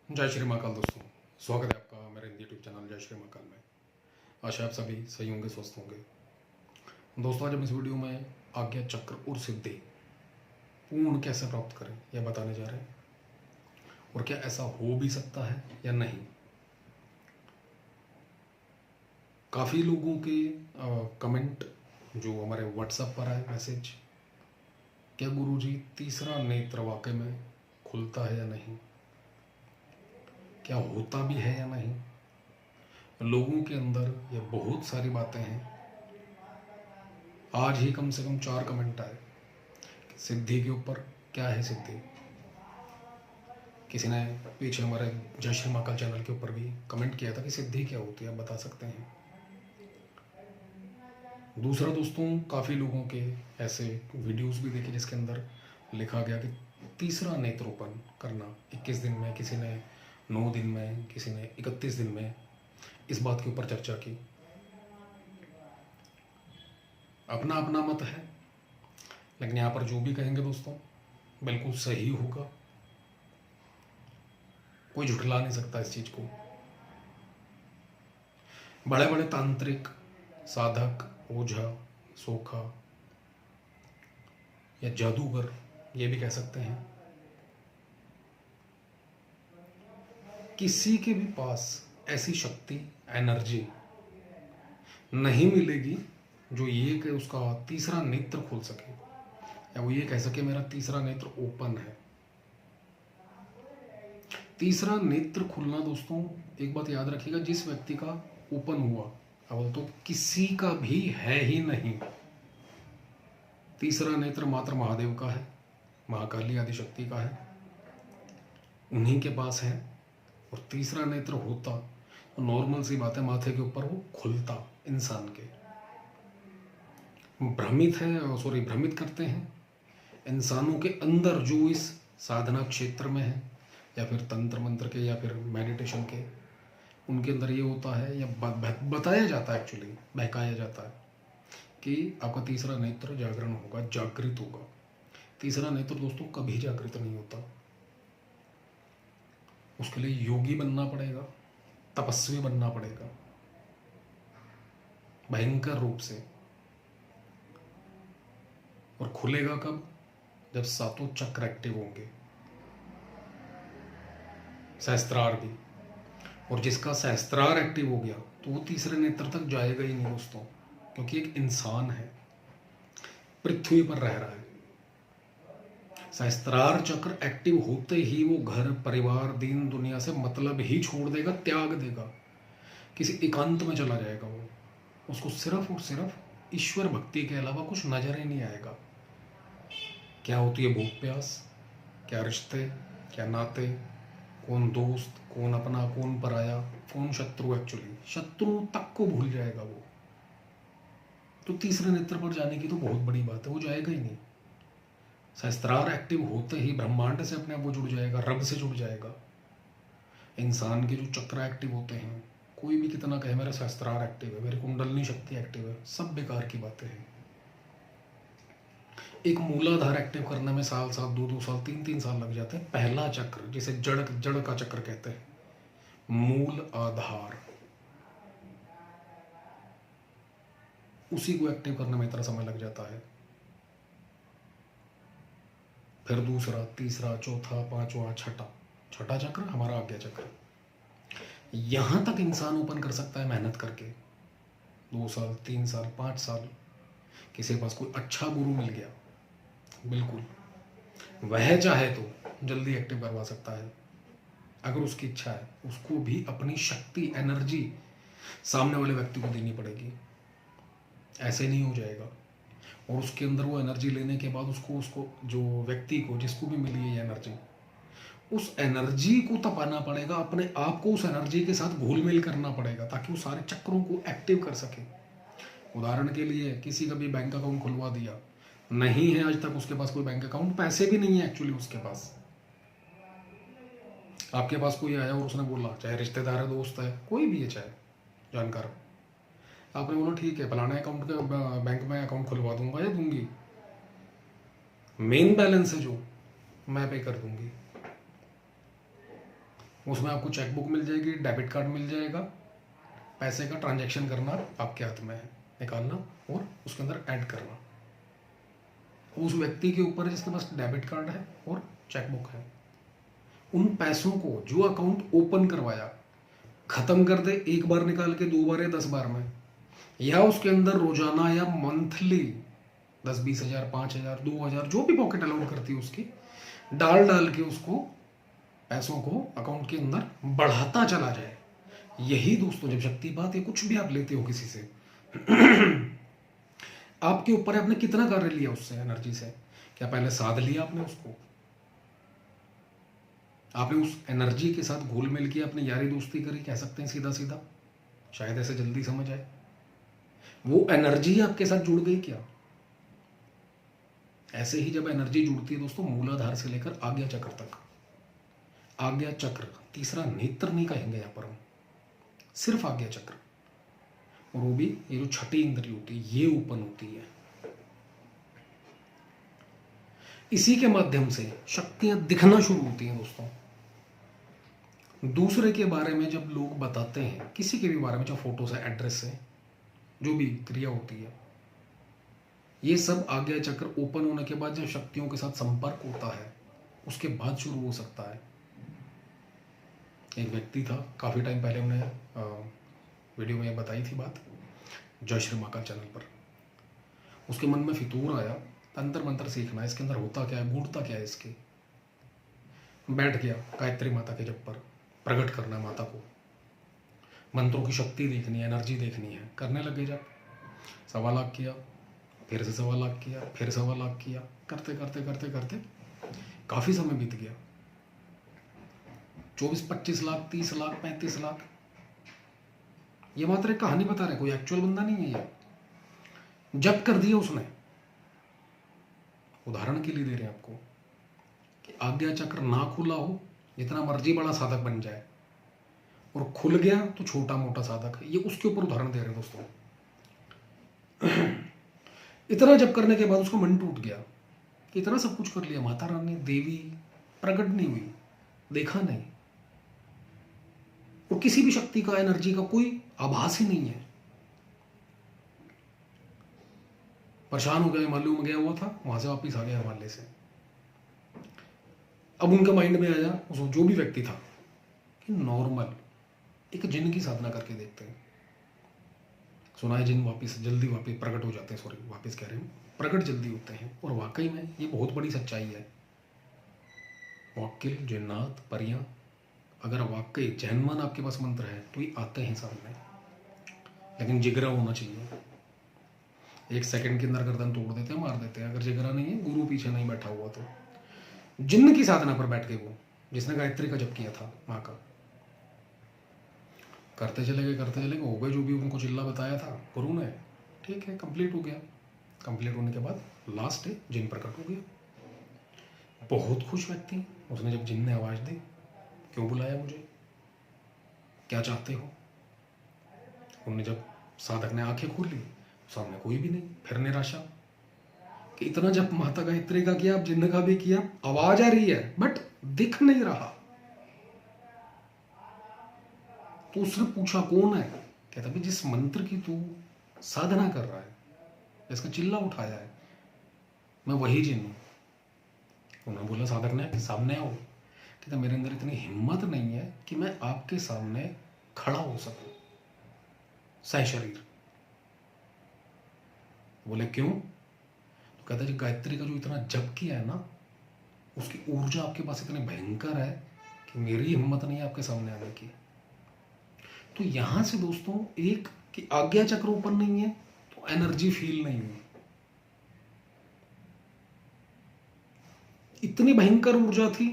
जय श्री महाकाल दोस्तों, स्वागत है आपका मेरे हिंदी यूट्यूब चैनल जय श्री महाकाल में। आशा आप सभी सही होंगे, स्वस्थ होंगे। दोस्तों, आज हम इस वीडियो में आज्ञा चक्र और सिद्धि पूर्ण कैसे प्राप्त करें यह बताने जा रहे हैं, और क्या ऐसा हो भी सकता है या नहीं। काफ़ी लोगों के कमेंट जो हमारे व्हाट्सएप पर आए मैसेज, क्या गुरुजी तीसरा नेत्र वाकई में खुलता है या नहीं, क्या होता भी है या नहीं। लोगों के अंदर ये बहुत सारी बातें हैं। आज ही कम से कम 4 कमेंट आए कि सिद्धि के ऊपर क्या है सिद्धि। किसी ने पीछे हमारे जय श्री महाकाल चैनल के ऊपर भी कमेंट किया था कि सिद्धि क्या होती है, आप बता सकते हैं। दूसरा दोस्तों, काफ़ी लोगों के ऐसे वीडियोस भी देखे जिसके अंदर लिखा गया कि तीसरा नेत्र ओपन करना 21 दिन में, किसी ने 9 दिन में, किसी ने 31 दिन में, इस बात के ऊपर चर्चा की। अपना अपना मत है, लेकिन यहाँ पर जो भी कहेंगे दोस्तों बिल्कुल सही होगा। कोई झुठला नहीं सकता इस चीज़ को। बड़े बड़े तांत्रिक, साधक, ओझा, सोखा या जादूगर, ये भी कह सकते हैं, किसी के भी पास ऐसी शक्ति, एनर्जी नहीं मिलेगी जो ये कि उसका तीसरा नेत्र खोल सके, या वो ये कह सके मेरा तीसरा नेत्र ओपन है। तीसरा नेत्र खुलना दोस्तों, एक बात याद रखिएगा, जिस व्यक्ति का ओपन हुआ, अव्वल तो किसी का भी है ही नहीं। तीसरा नेत्र मात्र महादेव का है, महाकाली आदि शक्ति का है, उन्हीं के पास है। और तीसरा नेत्र होता तो नॉर्मल सी बात है, माथे के ऊपर वो खुलता इंसान के। भ्रमित करते हैं इंसानों के अंदर जो इस साधना क्षेत्र में है, या फिर तंत्र मंत्र के, या फिर मेडिटेशन के, उनके अंदर ये होता है, या बताया जाता है, एक्चुअली बहकाया जाता है कि आपका तीसरा नेत्र जागरण होगा, जागृत होगा। तीसरा नेत्र दोस्तों कभी जागृत नहीं होता। उसके लिए योगी बनना पड़ेगा, तपस्वी बनना पड़ेगा भयंकर रूप से। और खुलेगा कब? जब सातों चक्र एक्टिव होंगे, सहस्त्रार भी। और जिसका सहस्त्रार एक्टिव हो गया तो वो तीसरे नेत्र तक जाएगा ही नहीं दोस्तों, क्योंकि एक इंसान है, पृथ्वी पर रह रहा है। सहस्त्रार चक्र एक्टिव होते ही वो घर परिवार दीन दुनिया से मतलब ही छोड़ देगा, त्याग देगा, किसी एकांत में चला जाएगा। वो उसको सिर्फ और सिर्फ ईश्वर भक्ति के अलावा कुछ नजर ही नहीं आएगा। क्या होती है भूख प्यास, क्या रिश्ते, क्या नाते, कौन दोस्त, कौन अपना, कौन पराया, कौन शत्रु। एक्चुअली शत्रु तक को भूल जाएगा वो। तो तीसरे नेत्र पर जाने की तो बहुत बड़ी बात है, वो जाएगा ही नहीं। सहस्त्रार एक्टिव होते ही ब्रह्मांड से अपने आप वो जुड़ जाएगा, रब से जुड़ जाएगा। इंसान के जो चक्र एक्टिव होते हैं, कोई भी कितना कहे मेरा सहस्त्रार एक्टिव है, मेरी कुंडलनी शक्ति एक्टिव है, सब बेकार की बातें हैं। एक मूलाधार एक्टिव करने में साल 2 साल 3 साल लग जाते हैं। पहला चक्र, जिसे जड़ का चक्र कहते हैं, मूल आधार, उसी को एक्टिव करने में इतना समय लग जाता है। फिर दूसरा, तीसरा, चौथा, पांचवा, छठा चक्र हमारा आज्ञा चक्र। यहां तक इंसान ओपन कर सकता है मेहनत करके, 2 साल 3 साल 5 साल। किसी के पास कोई अच्छा गुरु मिल गया, बिल्कुल वह चाहे तो जल्दी एक्टिव करवा सकता है, अगर उसकी इच्छा है। उसको भी अपनी शक्ति, एनर्जी सामने वाले व्यक्ति को देनी पड़ेगी, ऐसे नहीं हो जाएगा। और उसके अंदर वो एनर्जी लेने के बाद उसको जो व्यक्ति को, जिसको भी मिली है ये एनर्जी, उस एनर्जी को तपाना पड़ेगा, अपने आप को उस एनर्जी के साथ घुल मिल करना पड़ेगा, ताकि वो सारे चक्रों को एक्टिव कर सके। उदाहरण के लिए, किसी का भी बैंक अकाउंट खुलवा दिया, नहीं है आज तक उसके पास कोई बैंक अकाउंट, पैसे भी नहीं है एक्चुअली उसके पास। आपके पास कोई आया और उसने बोला, चाहे रिश्तेदार है, दोस्त है, कोई भी है, चाहे जानकार, आपने बोला ठीक है फलाना अकाउंट के बैंक में अकाउंट खुलवा दूंगा या दूंगी, मेन बैलेंस है जो मैं पे कर दूंगी, उसमें आपको चेकबुक मिल जाएगी, डेबिट कार्ड मिल जाएगा, पैसे का ट्रांजैक्शन करना आपके हाथ में है, निकालना और उसके अंदर ऐड करना। उस व्यक्ति के ऊपर जिसके पास डेबिट कार्ड है और चेकबुक है, उन पैसों को जो अकाउंट ओपन करवाया खत्म कर दे, एक बार निकाल के 2 बार या 10 बार में, या उसके अंदर रोजाना या मंथली 10-20 हज़ार, 5 हज़ार, 2 हज़ार जो भी पॉकेट अलाउड करती है उसकी डाल डाल के उसको पैसों को अकाउंट के अंदर बढ़ाता चला जाए। यही दोस्तों जब शक्तिपात या कुछ भी आप लेते हो किसी से आपके ऊपर है, आपने कितना कार्य लिया उससे, एनर्जी से। क्या पहले साध लिया आपने उसको, आपने उस एनर्जी के साथ घुल मिल के अपनी यारी दोस्ती करी, कह सकते हैं सीधा सीधा, शायद ऐसे जल्दी समझ आए। वो एनर्जी आपके साथ जुड़ गई क्या? ऐसे ही जब एनर्जी जुड़ती है दोस्तों मूलाधार से लेकर आज्ञा चक्र तक, आज्ञा चक्र तीसरा नेत्र नहीं कहेंगे यहां पर हम, सिर्फ आज्ञा चक्र, और वो भी ये जो छठी इंद्रिय होती है ये ओपन होती है। इसी के माध्यम से शक्तियां दिखना शुरू होती हैं दोस्तों। दूसरे के बारे में जब लोग बताते हैं, किसी के भी बारे में, चाहे फोटो से, एड्रेस से, जो भी क्रिया होती है, ये सब आज्ञा चक्र ओपन होने के बाद जब शक्तियों के साथ संपर्क होता है उसके बाद शुरू हो सकता है। एक व्यक्ति था, काफ़ी टाइम पहले हमने वीडियो में बताई थी बात, जय श्री महाकाल चैनल पर। उसके मन में फितूर आया, तंत्र मंत्र सीखना है, इसके अंदर होता क्या है, गूढ़ता क्या है इसकी। बैठ गया, गायत्री माता के जप पर प्रकट करना माता को, मंत्रों की शक्ति देखनी है, एनर्जी देखनी है, करने लगे जब 1.25 लाख किया, फिर से 1.25 लाख किया, फिर 1.25 लाख किया, करते करते करते करते काफ़ी समय बीत गया। 24-25 लाख, 30 लाख, 35 लाख। ये मात्र एक कहानी बता रहे, कोई एक्चुअल बंदा नहीं है ये। जब कर दिया उसने, उदाहरण के लिए दे रहे हैं आपको कि आज्ञा चक्र ना खुला हो, जितना मर्जी बड़ा साधक बन जाए, और खुल गया तो छोटा मोटा साधक है, ये उसके ऊपर उदाहरण दे रहे हैं दोस्तों। इतना जब करने के बाद उसका मन टूट गया कि इतना सब कुछ कर लिया, माता रानी देवी प्रकट नहीं हुई, देखा नहीं, और किसी भी शक्ति का, एनर्जी का कोई आभास ही नहीं है। परेशान हो गया, हिमालय में गया हुआ था, वहां से वापिस आ गया हिमालय से। अब उनके माइंड में आया, उस जो भी व्यक्ति था, कि नॉर्मल एक जिन की साधना करके देखते हैं। सुना है जिन वापिस जल्दी वापिस प्रकट हो जाते हैं, सॉरी वापिस कह रहे हैं, प्रकट जल्दी होते हैं। और वाकई में ये बहुत बड़ी सच्चाई है। वकील, जिन्नात, परियां, अगर वाकई जैनमन आपके पास मंत्र है तो ये आते हैं सामने, लेकिन जिगरा होना चाहिए। 1 सेकंड के अंदर गर्दन तोड़ देते हैं, मार देते हैं। अगर जिगरा नहीं है, गुरु पीछे नहीं बैठा हुआ, तो जिन्न की साधना पर बैठ गए, वो जिसने गायत्री का जप किया था माँ का, करते चले गए, करते चले गए, हो गए जो भी उनको चिल्ला बताया था गुरु ने, ठीक है, कंप्लीट हो गया। कंप्लीट होने के बाद लास्ट डे जिन प्रकट हो गया। बहुत खुश व्यक्ति, उसने जब जिन ने आवाज़ दी, क्यों बुलाया मुझे, क्या चाहते हो? उन्होंने जब साधक ने आंखें खोल ली, सामने कोई भी नहीं, फिर निराशा कि इतना जब माता गायत्री का किया, अब जिन्न का भी किया, आवाज आ रही है बट दिख नहीं रहा। तो उसने पूछा कौन है? कहता भाई जिस मंत्र की तू साधना कर रहा है, जिसका चिल्ला उठाया है, मैं वही जिन हूं। उन्होंने बोला साधक ने कि सामने आओ। कहता मेरे अंदर इतनी हिम्मत नहीं है कि मैं आपके सामने खड़ा हो सकूं सशरीर। बोले क्यों? तो कहता जी गायत्री का जो इतना जप किया है ना, उसकी ऊर्जा आपके पास इतनी भयंकर है कि मेरी हिम्मत नहीं है आपके सामने आने की। तो यहां से दोस्तों, एक कि आज्ञा चक्र ओपन नहीं है तो एनर्जी फील नहीं हुई। इतनी भयंकर ऊर्जा थी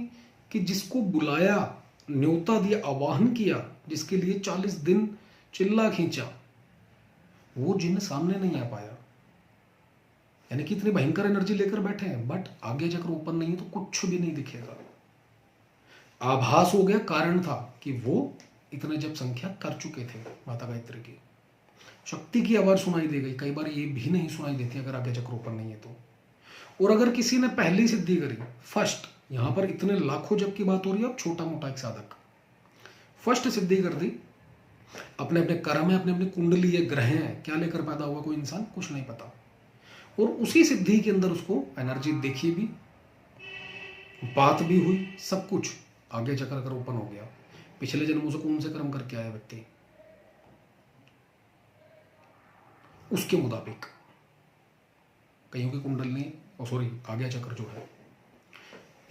कि जिसको बुलाया, न्योता दिया, आवाहन किया, जिसके लिए 40 दिन चिल्ला खींचा, वो जिन सामने नहीं आ पाया। यानी कि इतनी भयंकर एनर्जी लेकर बैठे हैं, बट आज्ञा चक्र ओपन नहीं है तो कुछ भी नहीं दिखेगा। आभास हो गया, कारण था कि वो इतने जब संख्या कर चुके थे माता गायत्री की। शक्ति की आवाज सुनाई दे गई, कई बार ये भी नहीं सुनाई देती अगर आज्ञा चक्र ओपन नहीं है तो। और अगर किसी ने पहली सिद्धि करी, फर्स्ट, यहां पर इतने लाखों जप की बात हो रही है, अब छोटा मोटा एक साधक फर्स्ट सिद्धि कर दी, अपने अपने कर्म है, अपने अपने कुंडली है, ग्रह है, क्या लेकर पैदा हुआ कोई इंसान कुछ नहीं पता। और उसी सिद्धि के अंदर उसको एनर्जी देखी भी, बात भी हुई, सब कुछ आगे चक्र कर ओपन हो गया। पिछले जन्मों से कौन से कर्म करके आया व्यक्ति, उसके मुताबिक कईयों की कुंडली सॉरी आगे चक्र जो है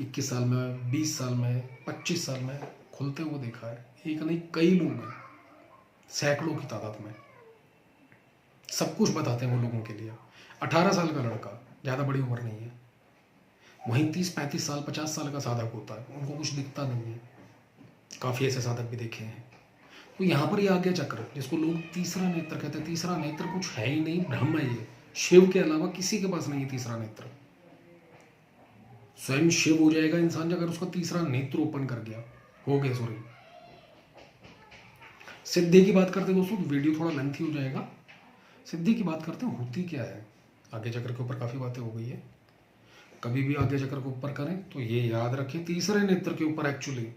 21 साल में, 20 साल में, 25 साल में खुलते हुए देखा है। एक नहीं कई लोग हैं, सैकड़ों की तादाद में। सब कुछ बताते हैं वो लोगों के लिए। 18 साल का लड़का, ज़्यादा बड़ी उम्र नहीं है, वहीं 30-35 साल 50 साल का साधक होता है, उनको कुछ दिखता नहीं है। काफ़ी ऐसे साधक भी देखे हैं। तो यहाँ पर ये आज्ञा चक्र, जिसको लोग तीसरा नेत्र कहते हैं, तीसरा नेत्र कुछ है ही नहीं, ब्रह्म है ये। शिव के अलावा किसी के पास नहीं है तीसरा नेत्र। स्वयं शिव हो जाएगा इंसान अगर उसका तीसरा नेत्र ओपन कर गया, हो गया। सॉरी, सिद्धि की बात करते हैं दोस्तों, वीडियो थोड़ा लेंथी हो जाएगा। सिद्धि की बात करते हैं, होती क्या है। आगे चक्र के ऊपर काफ़ी बातें हो गई है। कभी भी आगे चक्र को ऊपर करें तो ये याद रखें, तीसरे नेत्र के ऊपर एक्चुअली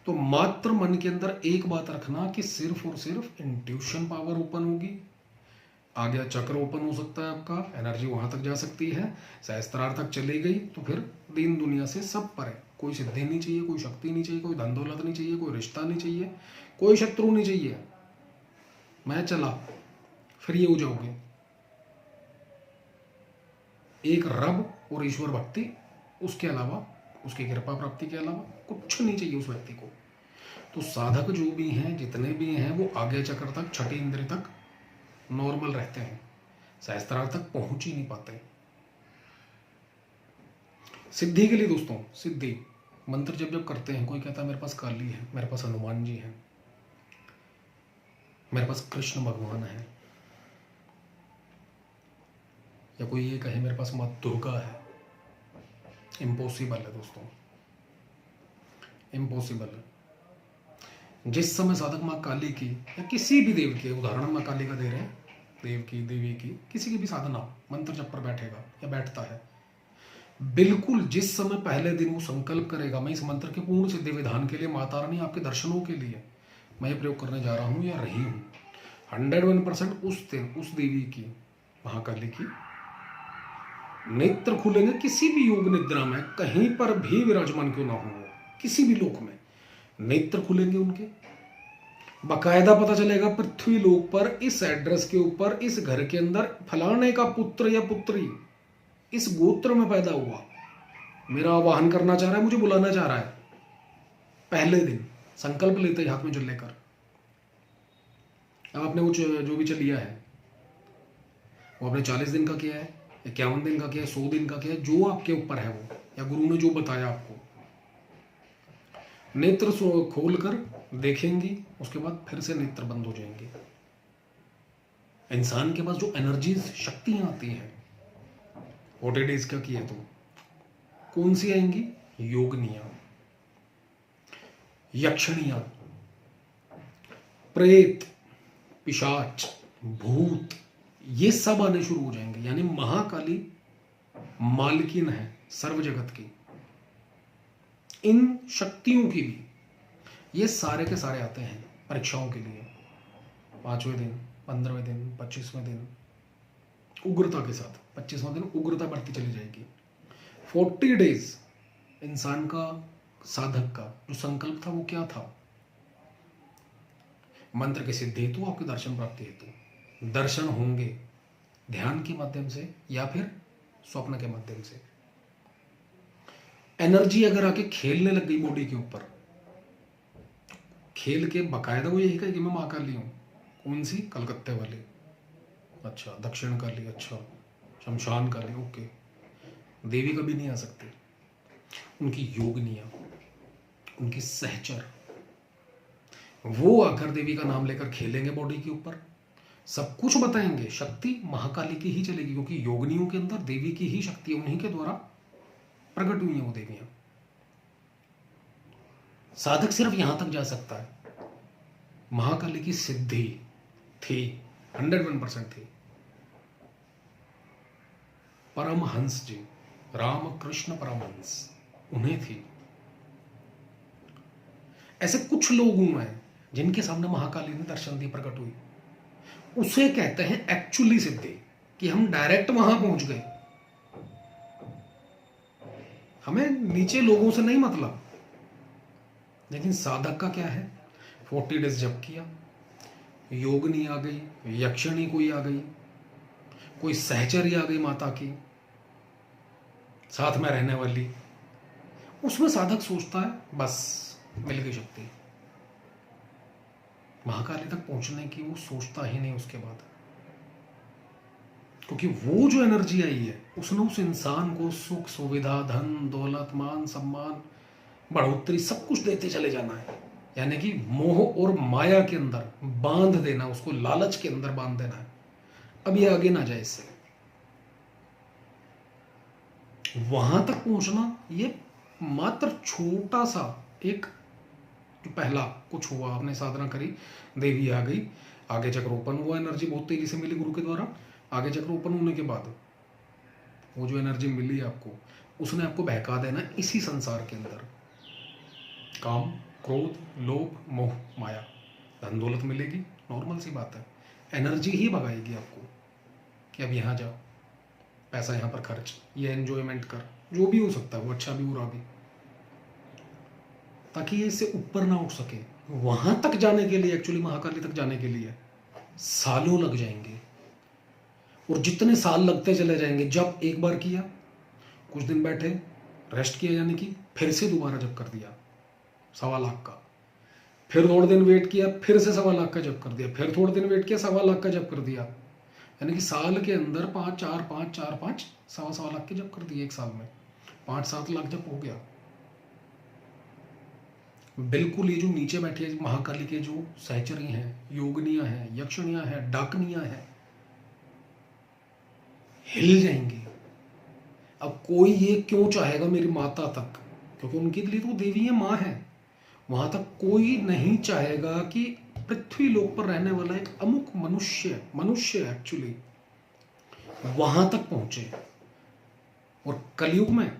तो मात्र मन के अंदर एक बात रखना कि सिर्फ और सिर्फ इंट्यूशन पावर ओपन होगी। आगे चक्र ओपन हो सकता है आपका, एनर्जी वहां तक जा सकती है, सहस्त्रार तक चली गई तो फिर दीन दुनिया से सब पर है। कोई सिद्धि नहीं चाहिए, कोई शक्ति नहीं चाहिए, कोई धन दौलत नहीं चाहिए, कोई रिश्ता नहीं चाहिए, कोई शत्रु नहीं चाहिए। मैं चला, फिर ये हो जाओगे। एक रब और ईश्वर भक्ति, उसके अलावा, उसकी कृपा प्राप्ति के अलावा कुछ नहीं चाहिए उस व्यक्ति को। तो साधक जो भी हैं, जितने भी हैं, वो आगे चक्र तक, छठी इंद्रिय तक नॉर्मल रहते हैं, सहस्त्रार तक पहुंच ही नहीं पाते। सिद्धि के लिए दोस्तों, सिद्धि मंत्र जब जब करते हैं, कोई कहता है मेरे पास काली है, मेरे पास हनुमान जी हैं, मेरे पास कृष्ण भगवान है, या कोई ये कहे मेरे पास माँ दुर्गा है। इम्पॉसिबल है दोस्तों, इम्पॉसिबल है। जिस समय साधक माँ काली की या किसी भी देव की, उदाहरण माँ काली का दे रहे हैं, देव की, देवी की, किसी की भी साधना मंत्र जब पर बैठेगा या बैठता है, बिल्कुल जिस समय पहले दिन वो संकल्प करेगा मैं इस मंत्र के पूर्ण सिद्धि विधान के लिए, माता रानी आपके दर्शनों के लिए मैं ये प्रयोग करने जा रहा हूँ या रही हूँ, 101% उस दिन उस देवी की, महाकाली की नेत्र खुलेंगे। किसी भी योग निद्रा में कहीं पर भी विराजमान क्यों ना हो, किसी भी लोक में नेत्र खुलेंगे उनके, बाकायदा पता चलेगा पृथ्वी लोक पर इस एड्रेस के ऊपर, इस घर के अंदर फलाने का पुत्र या पुत्री इस गोत्र में पैदा हुआ, मेरा आवाहन करना चाह रहा है, मुझे बुलाना चाह रहा है। पहले दिन संकल्प लेते ही हाथ में जल लेकर, अब आपने वो जो भी लिया है वो आपने 40 दिन का किया है, 51 दिन का किया है, 100 दिन का किया है, जो आपके ऊपर है वो, या गुरु ने जो बताया आपको, नेत्र खोलकर देखेंगी, उसके बाद फिर से नेत्र बंद हो जाएंगे। इंसान के पास जो एनर्जीज, शक्तियां आती हैं, व्हाट इट इज का किए तो कौन सी आएंगी? योगनियां, यक्षणियां, प्रेत, पिशाच, भूत, ये सब आने शुरू हो जाएंगे। यानी महाकाली मालकिन है सर्व जगत की, इन शक्तियों की भी ये सारे के सारे आते हैं परीक्षाओं के लिए। 5वें दिन, 15वें दिन, 25वें दिन उग्रता के साथ, 25वां दिन उग्रता बढ़ती चली जाएगी। 40 डेज इंसान का, साधक का जो संकल्प था वो क्या था? मंत्र की सिद्धि हेतु, आपके दर्शन प्राप्ति हेतु। दर्शन होंगे ध्यान के माध्यम से या फिर स्वप्न के माध्यम से। एनर्जी अगर आके खेलने लग गई बॉडी के ऊपर, खेल के बाकायदा वो यही कहे कि मैं महाकाली हूं। कौन सी? कलकत्ते वाली, अच्छा दक्षिण काली, अच्छा शमशान काली, ओके। देवी कभी नहीं आ सकती, उनकी योगनियां, उनकी सहचर, वो आकर देवी का नाम लेकर खेलेंगे बॉडी के ऊपर, सब कुछ बताएंगे। शक्ति महाकाली की ही चलेगी, क्योंकि योगनियों के अंदर देवी की ही शक्ति, उन्हीं के द्वारा प्रकट हुई है वो देवियां। साधक सिर्फ यहां तक जा सकता है। महाकाली की सिद्धि थी, 101% थी। परमहंस जी, रामकृष्ण परमहंस, उन्हें थी। ऐसे कुछ लोग हूं मैं जिनके सामने महाकाली ने दर्शन दी, प्रकट हुई। उसे कहते हैं एक्चुअली सिद्धि, कि हम डायरेक्ट वहां पहुंच गए। हमें नीचे लोगों से नहीं मतलब। लेकिन साधक का क्या है, 40 डेज जप किया, योगनी आ गई, यक्षिणी कोई आ गई, कोई सहचरी आ गई माता की साथ में रहने वाली, उसमें साधक सोचता है बस मिल गई शक्ति। महाकाली तक पहुंचने की वो सोचता ही नहीं उसके बाद, क्योंकि वो जो एनर्जी आई है उसने उस इंसान को सुख सुविधा, धन दौलत, मान सम्मान, बढ़ोतरी सब कुछ देते चले जाना है। यानी कि मोह और माया के अंदर बांध देना, उसको लालच के अंदर बांध देना है। अब ये आगे ना जाए इससे। वहां तक पहुंचना ये मात्र छोटा सा एक, जो पहला कुछ हुआ, आपने साधना करी, देवी आ गई, आगे चक्र ओपन हुआ, एनर्जी बहुत तेजी से मिली गुरु के द्वारा। आगे चक्र ओपन होने के बाद वो जो एनर्जी मिली आपको, उसने आपको बहका देना इसी संसार के अंदर। काम, क्रोध, लोभ, मोह, माया, धन दौलत मिलेगी, नॉर्मल सी बात है। एनर्जी ही भगाएगी आपको कि अब यहाँ जाओ, पैसा यहाँ पर खर्च, ये एंजॉयमेंट कर, जो भी हो सकता है वो, अच्छा भी बुरा भी, ताकि ये इससे ऊपर ना उठ सके। वहां तक जाने के लिए, एक्चुअली महाकाली तक जाने के लिए सालों लग जाएंगे। और जितने साल लगते चले जाएंगे, जब एक बार किया, कुछ दिन बैठे रेस्ट किया, यानी कि फिर से दोबारा जब कर दिया 1.25 लाख का, फिर थोड़े दिन वेट किया, फिर से 1.25 लाख का जब कर दिया, फिर थोड़े दिन वेट किया, 1.25 लाख का जब कर दिया। यानी कि साल के अंदर 5 4 5 4 5 1.25 लाख के जब कर दिए, एक साल में 5-7 लाख जब हो गया। बिल्कुल ये जो नीचे बैठे महाकाली के जो सहचरी हैं, योगनियां हैं, यक्षिणियां हैं, डाकनियां हैं, हिल जाएंगे। अब कोई ये क्यों चाहेगा मेरी माता तक, क्योंकि उनके लिए तो देवी है, माँ है। वहां तक कोई नहीं चाहेगा कि पृथ्वी लोक पर रहने वाला एक अमुक मनुष्य एक्चुअली वहां तक पहुंचे। और कलयुग में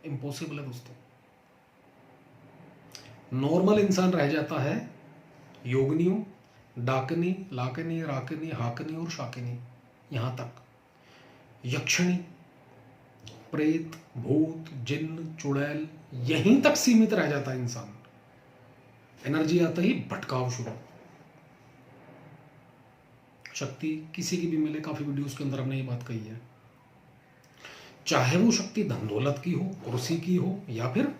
इम्पॉसिबल है दोस्तों। नॉर्मल इंसान रह जाता है योगनियों, डाकनी, लाकनी, राकनी, हाकनी और शाकिनी, यहां तक। यक्षिणी, प्रेत, भूत, जिन्न, चुड़ैल, यहीं तक सीमित रह जाता है इंसान। एनर्जी आता ही भटकाव शुरू। शक्ति किसी की भी मिले, काफी वीडियोस के अंदर हमने ये बात कही है, चाहे वो शक्ति धन दौलत की हो, कुर्सी की हो, या फिर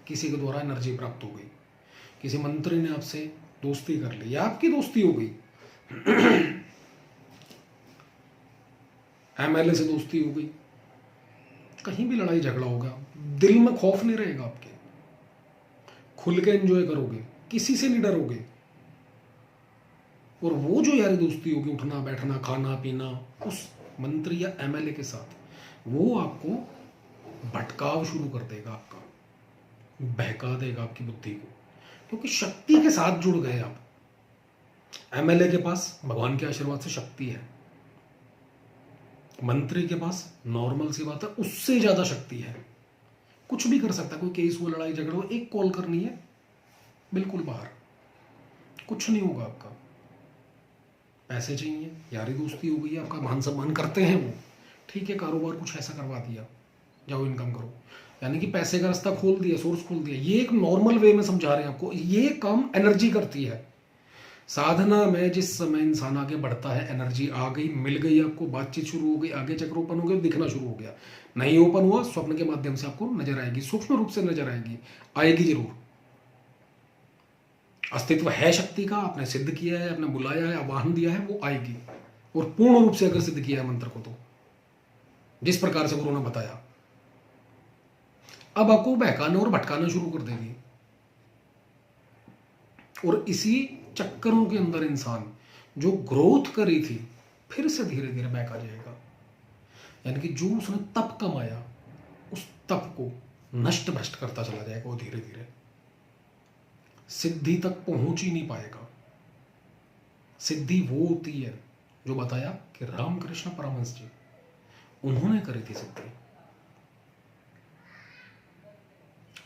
किसी के द्वारा एनर्जी प्राप्त हो गई, किसी मंत्री ने आपसे दोस्ती कर ली या आपकी दोस्ती हो गई, एमएलए से दोस्ती हो गई, कहीं भी लड़ाई झगड़ा होगा, दिल में खौफ नहीं रहेगा आपके, खुल के एंजॉय करोगे, किसी से नहीं डरोगे। और वो जो यारी दोस्ती होगी, उठना बैठना खाना पीना, उस मंत्री या एमएलए के साथ, वो आपको भटकाव शुरू कर देगा, आपका बहका देगा आपकी बुद्धि को, क्योंकि शक्ति के साथ जुड़ गए आप। एमएलए के पास भगवान के आशीर्वाद से शक्ति है, मंत्री के पास नॉर्मल सी बात है उससे ज्यादा शक्ति है, कुछ भी कर सकता है। कोई केस हो, लड़ाई झगड़ा हो, एक कॉल करनी है, बिल्कुल बाहर, कुछ नहीं होगा आपका। पैसे चाहिए, यारी दोस्ती हो गई, आपका मान सम्मान करते हैं वो, ठीक है, कारोबार कुछ ऐसा करवा दिया, जाओ इनकम करो, यानी कि पैसे का रास्ता खोल दिया, सोर्स खोल दिया। ये एक नॉर्मल वे में समझा रहे हैं आपको, ये काम एनर्जी करती है। साधना में जिस समय इंसान आगे बढ़ता है, एनर्जी आ गई, मिल गई आपको, बातचीत शुरू हो गई, आगे चक्र ओपन हो गया, दिखना शुरू हो गया। नहीं ओपन हुआ, स्वप्न के माध्यम से आपको नजर आएगी, सूक्ष्म रूप से नजर आएगी, आएगी जरूर। अस्तित्व है शक्ति का, आपने सिद्ध किया है, आपने बुलाया है, आवाहन दिया है, वो आएगी। और पूर्ण रूप से अगर सिद्ध किया है मंत्र को, तो जिस प्रकार से गुरु ने बताया, अब आपको बहकाना और भटकाना शुरू कर देगी। और इसी चक्करों के अंदर इंसान जो ग्रोथ करी थी, फिर से धीरे धीरे बैक आ जाएगा। यानी कि जो उसने तप कमाया, उस तप को नष्ट भ्रष्ट करता चला जाएगा वो धीरे धीरे, सिद्धि तक पहुंच ही नहीं पाएगा। सिद्धि वो होती है जो बताया कि रामकृष्ण परमहंस जी, उन्होंने करी थी सिद्धि।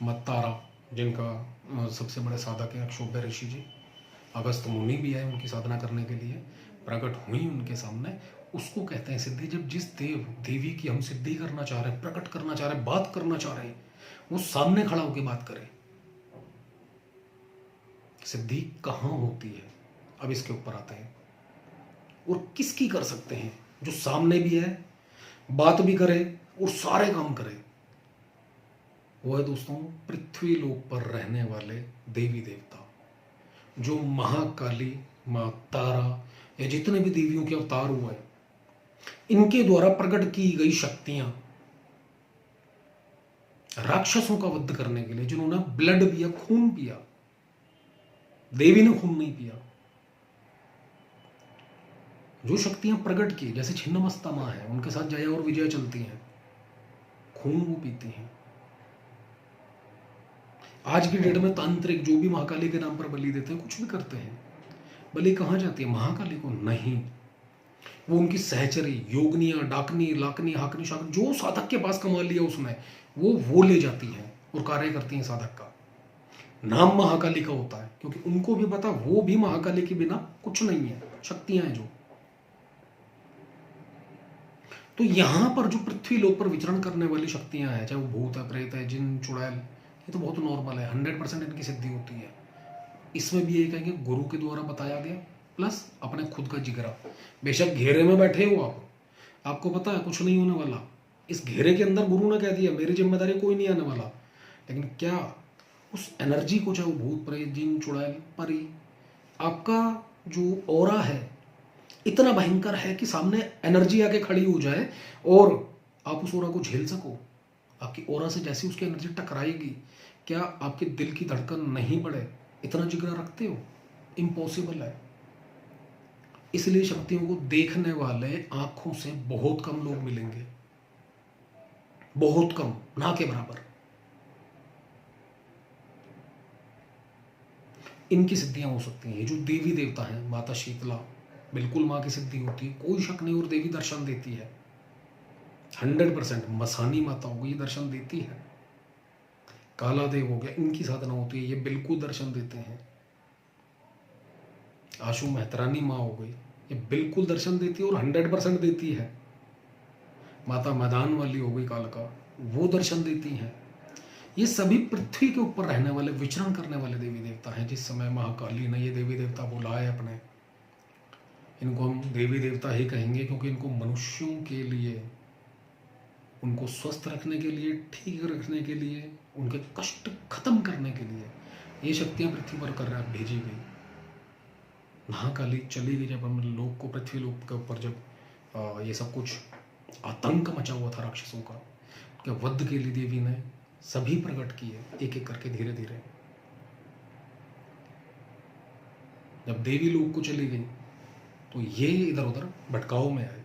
मत्तारा जिनका सबसे बड़े साधक है अक्षोभ्य ऋषि जी, अगस्त मुनि भी है उनकी साधना करने के लिए, प्रकट हुई उनके सामने, उसको कहते हैं सिद्धि। जब जिस देव देवी की हम सिद्धि करना चाह रहे हैं, प्रकट करना चाह रहे हैं, बात करना चाह रहे हैं, वो सामने खड़ा होकर बात करे। सिद्धि कहाँ होती है, अब इसके ऊपर आते हैं। और किसकी कर सकते हैं? जो सामने भी है, बात भी करे और सारे काम करे। वो है दोस्तों पृथ्वी लोक पर रहने वाले देवी देवता, जो महाकाली, माँ तारा या जितने भी देवियों के अवतार हुए, इनके द्वारा प्रकट की गई शक्तियां राक्षसों का वध करने के लिए, जिन्होंने ब्लड पिया, खून पिया। देवी ने खून नहीं पिया। जो शक्तियां प्रकट की, जैसे छिन्नमस्ता मां है, उनके साथ जया और विजय चलती हैं, खून वो पीती हैं। आज की डेट में तांत्रिक जो भी महाकाली के नाम पर बलि देते हैं, कुछ भी करते हैं, बलि कहाँ जाती है? महाकाली को नहीं। वो उनकी सहचरी, योगनियां, डाकनी, लाकनी, हाकनी, शाकनी, जो साधक के पास कमा लिया उसने, वो ले जाती हैं और कार्य करती हैं साधक का। नाम महाकाली का होता है, क्योंकि उनको भी पता वो भी महाकाली के बिना कुछ नहीं है, शक्तियां हैं जो। तो यहां पर जो पृथ्वी लोक पर विचरण करने वाली शक्तियां हैं, चाहे वो भूत है, प्रेत है, जिन, चुड़ैल, ये तो बहुत नॉर्मल है, 100% इनकी सिद्धि होती है। इसमें भी यही कहेंगे गुरु के द्वारा बताया गया, प्लस अपने खुद का जिगरा। बेशक घेरे में बैठे हो आप, आपको पता है कुछ नहीं होने वाला, इस घेरे के अंदर गुरु ने कह दिया मेरी जिम्मेदारी, कोई नहीं आने वाला, लेकिन क्या उस एनर्जी को, चाहे वो भूत प्रेत, जिन, चुड़ैल, परी, आपका जो ऑरा है इतना भयंकर है कि सामने एनर्जी आके खड़ी हो जाए और आप उस ऑरा को झेल सको। आपकी ऑरा से जैसी उसकी एनर्जी टकराएगी, क्या आपके दिल की धड़कन नहीं बढ़े? इतना जिगरा रखते हो? इम्पॉसिबल है। इसलिए शक्तियों को देखने वाले आंखों से बहुत कम लोग मिलेंगे, बहुत कम, ना के बराबर। इनकी सिद्धियां हो सकती हैं। जो देवी देवता हैं, माता शीतला, बिल्कुल मां की सिद्धि होती है, कोई शक नहीं, और देवी दर्शन देती है 100%। मसानी माता हो गई, दर्शन देती है। काला देव हो गया, इनकी साधना होती है, ये बिल्कुल दर्शन देते हैं। आशु मेहतरानी माँ हो गई, ये बिल्कुल दर्शन देती है और 100% देती है। माता मैदान वाली हो गई कालका, वो दर्शन देती हैं। ये सभी पृथ्वी के ऊपर रहने वाले, विचरण करने वाले देवी देवता हैं। जिस समय महाकाली ने ये देवी देवता बुलाए अपने, इनको हम देवी देवता ही कहेंगे, क्योंकि इनको मनुष्यों के लिए, उनको स्वस्थ रखने के लिए, ठीक रखने के लिए, उनके कष्ट खत्म करने के लिए ये शक्तियां पृथ्वी पर कर रहा भेजी गई। महाकाली चली गई जब हम लोग को, पृथ्वी लोक के ऊपर जब ये सब कुछ आतंक मचा हुआ था राक्षसों का, कि वध के लिए देवी ने सभी प्रकट किए एक एक करके, धीरे धीरे। जब देवी लोक को चली गई तो ये इधर उधर भटकाव में आए।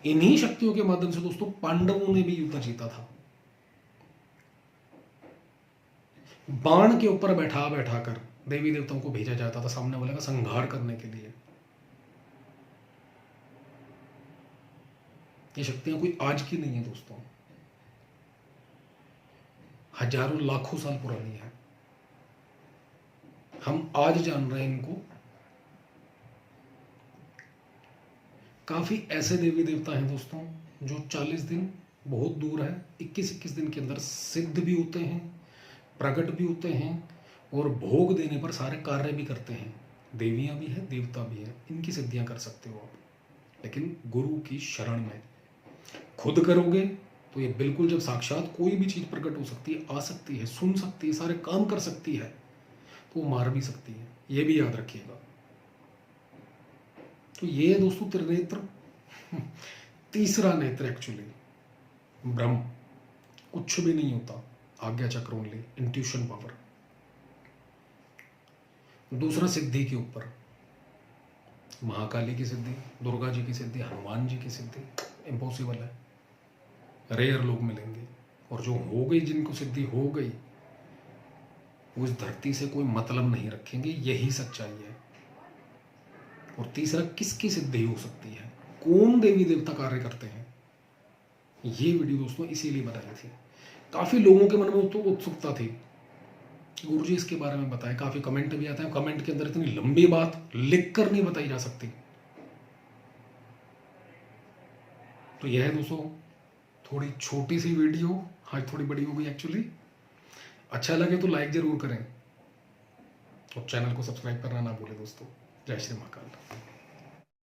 इन्हीं शक्तियों के माध्यम से दोस्तों पांडवों ने भी युद्ध जीता था। बाण के ऊपर बैठा बैठा कर देवी देवताओं को भेजा जाता था सामने वाले का संहार करने के लिए। ये शक्तियां कोई आज की नहीं है दोस्तों, हजारों लाखों साल पुरानी है। हम आज जान रहे हैं इनको। काफी ऐसे देवी देवता हैं दोस्तों जो 40 दिन, बहुत दूर है, 21-21 दिन के अंदर सिद्ध भी होते हैं, प्रकट भी होते हैं और भोग देने पर सारे कार्य भी करते हैं। देवियां भी है, देवता भी है, इनकी सिद्धियां कर सकते हो आप, लेकिन गुरु की शरण में खुद करोगे तो ये बिल्कुल, जब साक्षात कोई भी चीज प्रकट हो सकती है, आ सकती है, सुन सकती है, सारे काम कर सकती है, तो वो मार भी सकती है। ये भी याद रखिएगा। तो ये है दोस्तों त्रिनेत्र, तीसरा नेत्र एक्चुअली ब्रह्म, कुछ भी नहीं होता, आज्ञा चक्र ओनली, इंट्यूशन पावर। दूसरा सिद्धि के ऊपर, महाकाली की सिद्धि, दुर्गा जी की सिद्धि, हनुमान जी की सिद्धि इम्पॉसिबल है, रेयर लोग मिलेंगे। और जो हो गई, जिनको सिद्धि हो गई, वो इस धरती से कोई मतलब नहीं रखेंगे, यही सच्चाई है। और तीसरा, किसकी सिद्धि हो सकती है, कौन देवी देवता कार्य करते हैं, ये वीडियो दोस्तों इसीलिए बनाई थी काफ़ी लोगों के मन में तो उत्सुकता थी, गुरु जी इसके बारे में बताएं। काफ़ी कमेंट भी आते हैं, कमेंट के अंदर इतनी लंबी बात लिख कर नहीं बताई जा सकती। तो यह है दोस्तों थोड़ी छोटी सी वीडियो, आज थोड़ी बड़ी हो गई एक्चुअली। अच्छा लगे तो लाइक ज़रूर करें और चैनल को सब्सक्राइब करना ना भूलें दोस्तों। जय श्री महाकाल।